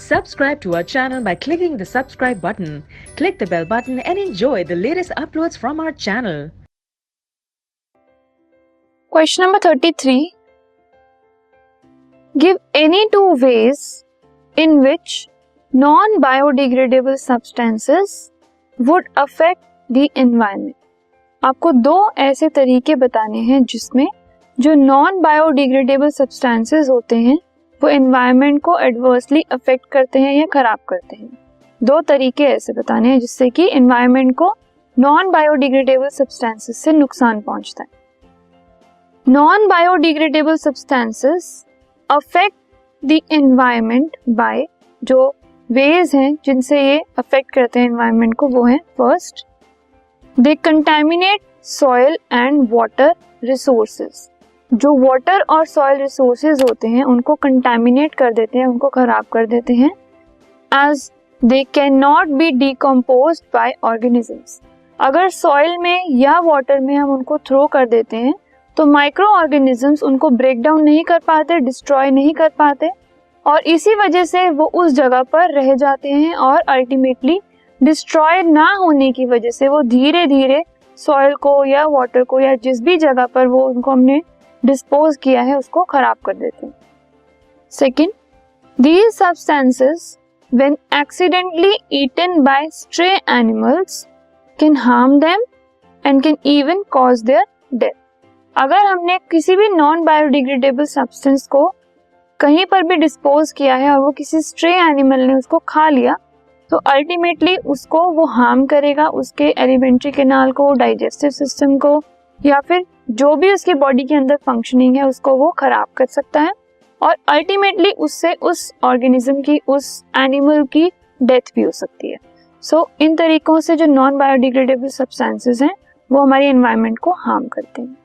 Subscribe to our channel by clicking the subscribe button. Click the bell button and enjoy the latest uploads from our channel. Question number 33. Give any two ways in which non-biodegradable substances would affect the environment. आपको दो ऐसे तरीके बताने हैं जिसमें जो non biodegradable substances होते हैं वो एनवायरनमेंट को एडवर्सली अफेक्ट करते हैं या खराब करते हैं. दो तरीके ऐसे बताने हैं जिससे कि एनवायरनमेंट को नॉन बायोडिग्रेडेबल सब्सटेंसेस से नुकसान पहुंचता है. Non biodegradable substances affect the environment by, जो वेज हैं जिनसे ये अफेक्ट करते हैं एनवायरनमेंट को, वो है first, they contaminate soil and water resources. जो वाटर और सॉइल रिसोर्सेज होते हैं उनको कंटामिनेट कर देते हैं, उनको खराब कर देते हैं. As they can not be decomposed by organisms. अगर सॉइल में या वाटर में हम उनको थ्रो कर देते हैं तो माइक्रो ऑर्गेनिजम्स उनको ब्रेक डाउन नहीं कर पाते, डिस्ट्रॉय नहीं कर पाते, और इसी वजह से वो उस जगह पर रह जाते हैं और अल्टीमेटली डिस्ट्रॉय ना होने की वजह से वो धीरे धीरे सॉइल को या वाटर को या जिस भी जगह पर वो उनको हमने डिस्पोज किया है उसको खराब कर देते हैं. Second, these substances when accidentally eaten by stray animals can harm them and can even cause their death. अगर हमने किसी भी नॉन बायोडिग्रेडेबल सब्सटेंस को कहीं पर भी डिस्पोज किया है और वो किसी स्ट्रे एनिमल ने उसको खा लिया तो अल्टीमेटली उसको वो हार्म करेगा, उसके एलिमेंट्री कैनाल को, डाइजेस्टिव सिस्टम को, या फिर जो भी उसकी बॉडी के अंदर फंक्शनिंग है उसको वो खराब कर सकता है और अल्टीमेटली उससे उस ऑर्गेनिज्म की, उस एनिमल की डेथ भी हो सकती है. सो इन तरीकों से जो नॉन बायोडिग्रेडेबल सब्सटेंसेस हैं वो हमारी एनवायरनमेंट को हार्म करते हैं.